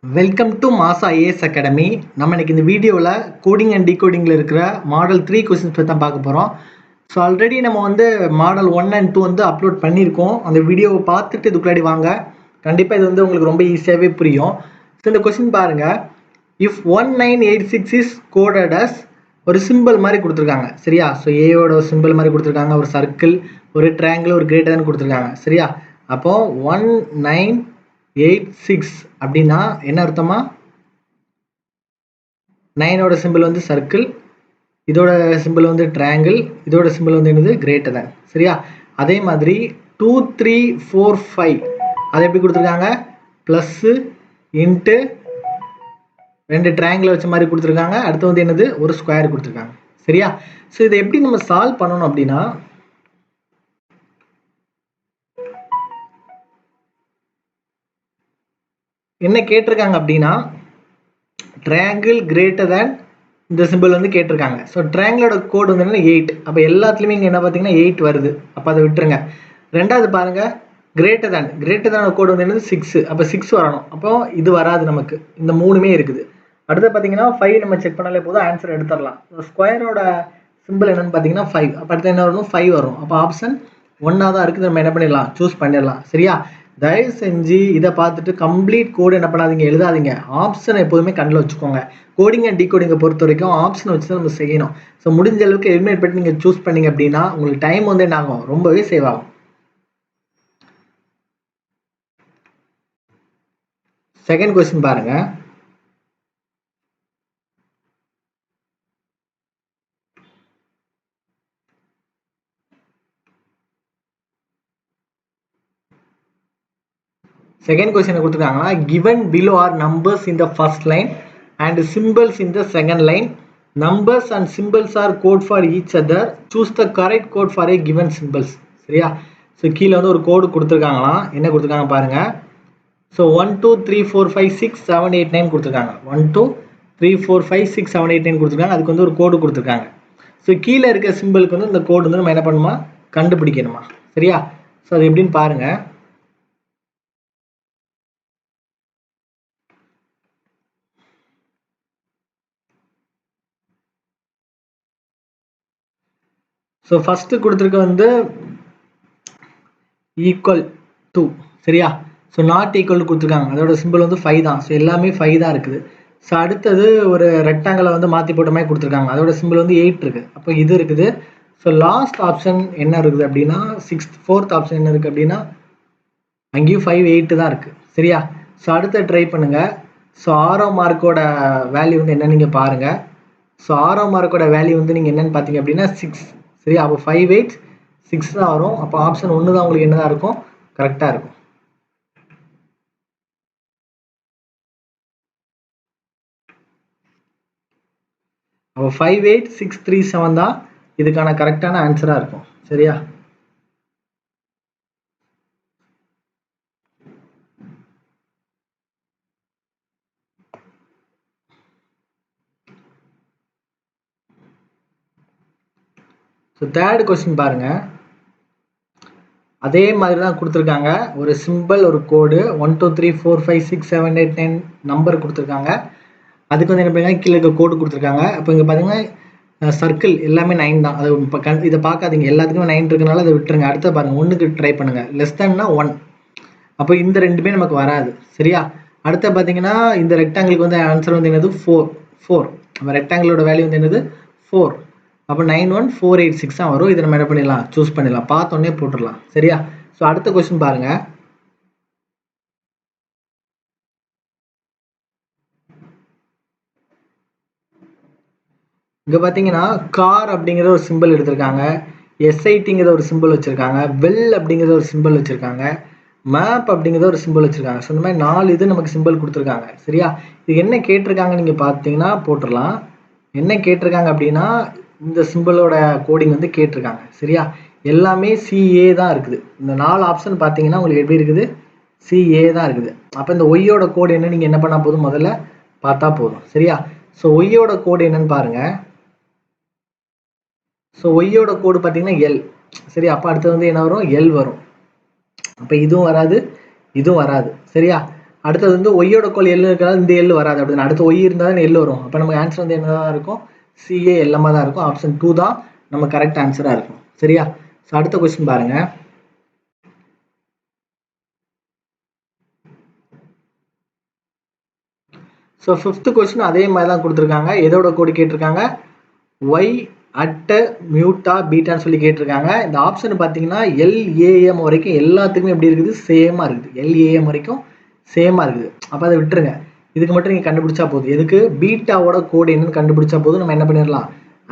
Welcome to Masa IAS Academy. நம்ம இன்னைக்கு இந்த வீடியோவில் கோடிங் அண்ட் டீகோடிங்கில் இருக்கிற மாடல் 3 கொஸ்டின்ஸ் பற்றி தான் பார்க்க போகிறோம். ஸோ ஆல்ரெடி நம்ம மாடல் 1 and 2 அப்லோட் பண்ணியிருக்கோம். அந்த வீடியோவை பார்த்துட்டு இதுக்குள்ளாடி வாங்க. கண்டிப்பாக இது உங்களுக்கு ரொம்ப ஈஸியாகவே புரியும். ஸோ இந்த கொஸ்டின் பாருங்கள். இஃப் 1986 இஸ் கோடட் அஸ் ஒரு சிம்பிள் மாதிரி கொடுத்துருக்காங்க, சரியா? ஸோ ஏயோட ஒரு சிம்பிள் மாதிரி கொடுத்துருக்காங்க, ஒரு சர்க்கிள், ஒரு ட்ரையாங்கிள், ஒரு கிரேட்டர் தான் கொடுத்துருக்காங்க, சரியா? அப்போது 1986 அப்படின்னா என்ன அர்த்தமா? 9ஓட சிம்பிள் சர்க்கிள், இதோட சிம்பிள் ட்ரையாங்கிள், இதோட சிம்பிள் என்னது? கிரேட்டர் தேன், சரியா? அதே மாதிரி 2 3 4 5 அதை எப்படி கொடுத்துருக்காங்க? ப்ளஸ்ஸு இன்ட்டு ரெண்டு ட்ரையாங்கிள் வச்ச மாதிரி கொடுத்துருக்காங்க. அடுத்து என்னது? ஒரு ஸ்கொயர் கொடுத்துருக்காங்க, சரியா? ஸோ இதை எப்படி நம்ம சால்வ் பண்ணணும் அப்படின்னா, என்ன கேட்டிருக்காங்க அப்படின்னா ட்ரையாங்கிள் கிரேட்டர் தேன் இந்த சிம்பிள் கேட்டிருக்காங்க. ஸோ ட்ரையாங்கிளோட கோடு என்னன்னா 8. அப்போ எல்லாத்துலேயுமே இங்கே என்ன பார்த்தீங்கன்னா 8 வருது. அப்போ அதை விட்டுருங்க. ரெண்டாவது பாருங்க, கிரேட்டர் தேன் கோடு என்னது? 6. அப்போ 6 வரணும். அப்போ இது வராது, நமக்கு இந்த மூணுமே இருக்குது. அடுத்து பார்த்தீங்கன்னா 5 நம்ம செக் பண்ணாலே போதும், ஆன்சர் எடுத்துடலாம். ஸ்கொயரோட சிம்பிள் என்னன்னு பார்த்தீங்கன்னா 5. அப்போ அடுத்து என்ன வரும்? 5 வரும். அப்போ ஆப்ஷன் 1 தான் இருக்குது. நம்ம என்ன பண்ணிடலாம்? சூஸ் பண்ணிடலாம், சரியா? தயவு செஞ்சு இதை பார்த்துட்டு கம்ப்ளீட் கோடு என்ன பண்ணாதீங்க, எழுதாதீங்க. ஆப்ஷன் எப்போதுமே கண்ணில் வச்சுக்கோங்க. கோடிங் அண்ட் டீகோடிங்கை பொறுத்த வரைக்கும் ஆப்ஷன் வச்சு தான் நம்ம செய்யணும். ஸோ முடிஞ்ச அளவுக்கு எலிமினேட் பண்ணி நீங்கள் சூஸ் பண்ணீங்க அப்படின்னா உங்களுக்கு டைம் என்ன ஆகும்? ரொம்பவே சேவ் ஆகும். செகண்ட் கொஸ்டின் பாருங்க. செகண்ட் கொஸ்டின் கொடுத்துருக்காங்கன்னா, given below are numbers in the first line and symbols in the second line. Numbers and symbols are code for each other. Choose the correct code for a given symbols, சரியா? So கீழே ஒரு கோடு கொடுத்துருக்காங்களாம். என்ன கொடுத்துருக்காங்க பாருங்க. So 1 2 3 4 5 6 7 8 9 கொடுத்துருக்காங்க. 1 2 3 4 5 6 7 8 9 கொடுத்துருக்காங்க. அதுக்கு ஒரு கோடு கொடுத்துருக்காங்க. ஸோ கீழே இருக்க சிம்பிளுக்கு இந்த கோடு நம்ம என்ன பண்ணுமா? கண்டுபிடிக்கணுமா, சரியா? ஸோ அது எப்படின்னு பாருங்க. ஸோ ஃபஸ்ட்டு கொடுத்துருக்க ஈக்குவல் டு, சரியா? ஸோ நாட் ஈக்குவல் கொடுத்துருக்காங்க. அதோட சிம்பிள் 5 தான். ஸோ எல்லாமே 5 தான் இருக்குது. ஸோ அடுத்தது ஒரு ரெக்டாங்கிளை மாற்றி போட்ட மாதிரி கொடுத்துருக்காங்க. அதோட சிம்பிள் 8 இருக்குது. அப்போ இது இருக்குது. ஸோ லாஸ்ட் ஆப்ஷன் என்ன இருக்குது அப்படின்னா, ஃபோர்த் ஆப்ஷன் என்ன இருக்குது அப்படின்னா, அங்கேயும் 5 8 தான் இருக்குது, சரியா? ஸோ அடுத்த ட்ரை பண்ணுங்கள். ஸோ ஆரோ மார்க்கோட வேல்யூ என்ன நீங்கள் பாருங்கள். ஸோ ஆரோ மார்க்கோட வேல்யூ நீங்கள் என்னென்னு பார்த்தீங்க அப்படின்னா 6, சரியா? அப்போ 5 8 6 தான் வரும். அப்போ ஆப்ஷன் 1 தான் உங்களுக்கு என்னதான் இருக்கும்? கரெக்டாக இருக்கும். அப்போ 5 8 6 3 7 தான் இதுக்கான கரெக்டான ஆன்சராக இருக்கும், சரியா? ஸோ தேர்ட் கொஸ்டின் பாருங்க. அதே மாதிரி தான் கொடுத்துருக்காங்க. ஒரு சிம்பிள், ஒரு கோடு 1 2 3 4 5 6 7 8 9 நம்பர் கொடுத்துருக்காங்க. அதுக்கு என்ன பண்ணுங்க, கீழே இருக்க கோடு கொடுத்துருக்காங்க. அப்போ இங்கே பார்த்தீங்கன்னா சர்க்கிள் எல்லாமே 9 தான். அது இப்போ இதை பார்க்காதீங்க, எல்லாத்துக்குமே 9 இருக்கனால அதை விட்டுருங்க. அடுத்த பாருங்க, 1க்கு ட்ரை பண்ணுங்க. லெஸ் தேன்னா 1. அப்போ இந்த ரெண்டுமே நமக்கு வராது, சரியா? அடுத்த பார்த்தீங்கன்னா இந்த ரெக்டாங்கிளுக்கு ஆன்சர் என்னது? 4 4. நம்ம ரெக்டாங்கிளோட வேல்யூ என்னது? 4. அப்போ 9 1 4 8 6 தான் வரும். இதை நம்ம என்ன பண்ணிடலாம்? சூஸ் பண்ணிடலாம். பார்த்தோன்னே போட்டுடலாம், சரியா? ஸோ அடுத்த கொஸ்டின் பாருங்க. இங்கே பார்த்தீங்கன்னா கார் அப்படிங்கிற ஒரு சிம்பிள் எடுத்திருக்காங்க. எஸ்ஐடிங்கிற ஒரு சிம்பிள் வச்சுருக்காங்க. வெல் அப்படிங்கிற ஒரு சிம்பிள் வச்சுருக்காங்க. மேப் அப்படிங்கிறத ஒரு சிம்பிள் வச்சுருக்காங்க. ஸோ இந்த மாதிரி 4 இது நமக்கு சிம்பிள் கொடுத்துருக்காங்க, சரியா? இது என்ன கேட்டிருக்காங்க நீங்கள் பார்த்தீங்கன்னா போட்டுடலாம். என்ன கேட்டிருக்காங்க அப்படின்னா இந்த சிம்பிளோட கோடிங் கேட்டிருக்காங்க, சரியா? எல்லாமே சிஏ தான் இருக்குது. இந்த 4 ஆப்ஷன் பார்த்தீங்கன்னா உங்களுக்கு எப்படி இருக்குது? சிஏ தான் இருக்குது. அப்போ இந்த ஒய்யோட கோடு என்ன நீங்கள் என்ன பண்ணால் போதும்? முதல்ல பார்த்தா போதும், சரியா? ஸோ ஒய்யோட கோடு என்னன்னு பாருங்க. ஸோ ஒய்யோட கோடு பார்த்தீங்கன்னா எல், சரி? அப்போ அடுத்து என்ன வரும்? எல் வரும். அப்போ இதுவும் வராது, இதுவும் வராது, சரியா? அடுத்தது வந்து ஒய்யோட கோல் எல் இருக்கிறதால இந்த எல் வராது அப்படின்னு, அடுத்து ஒய் இருந்தால் தான் எல் வரும். அப்போ நமக்கு ஆன்சர் வந்து என்னதான் இருக்கும், சிஏ எல்லாமே தான் இருக்கும். ஆப்ஷன் 2 தான் நம்ம கரெக்ட் ஆன்சராக இருக்கும். சரியா? ஸோ அடுத்த கொஸ்டின் பாருங்க. ஸோ 5th கொஸ்டின் அதே மாதிரி தான் கொடுத்துருக்காங்க. எதோட கோடு கேட்டிருக்காங்க, ஒய் அட் மியூட்டா பீட்டான்னு சொல்லி கேட்டிருக்காங்க. இந்த ஆப்ஷன் பார்த்தீங்கன்னா எல்ஏஎம் வரைக்கும் எல்லாத்துக்குமே எப்படி இருக்குது, சேமாக இருக்குது. எல்ஏஎம் வரைக்கும் சேமாக இருக்குது. அப்போ அதை விட்டுருங்க. இதுக்கு மட்டும் நீங்கள் கண்டுபிடிச்சா போதும். எதுக்கு, பீட்டாவோட கோடு என்னன்னு கண்டுபிடிச்சா போதும், நம்ம என்ன பண்ணிடலாம்,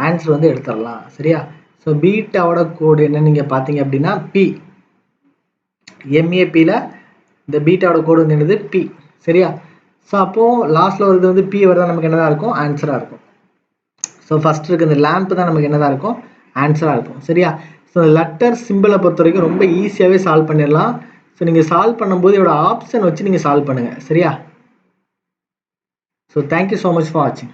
ஆன்சர் வந்து எடுத்துடலாம். சரியா? ஸோ பீட்டாவோட கோடு என்னன்னு நீங்கள் பார்த்தீங்க அப்படின்னா பி, எம்ஏபியில் இந்த பீட்டாவோட கோடு வந்து என்னது, பி. சரியா? ஸோ அப்போது லாஸ்ட்டில் வருது வந்து பி வரதான் நமக்கு என்னதான் இருக்கும், ஆன்சராக இருக்கும். ஸோ ஃபஸ்ட் இருக்கு இந்த லேம்ப் தான் நமக்கு என்னதான் இருக்கும், ஆன்சராக இருக்கும். சரியா? ஸோ லெட்டர் சிம்பிளை பொறுத்த வரைக்கும் ரொம்ப ஈஸியாகவே சால்வ் பண்ணிடலாம். ஸோ நீங்கள் சால்வ் பண்ணும்போது இதோட ஆப்ஷன் வச்சு நீங்கள் சால்வ் பண்ணுங்கள். சரியா? So thank you so much for வாட்சிங்.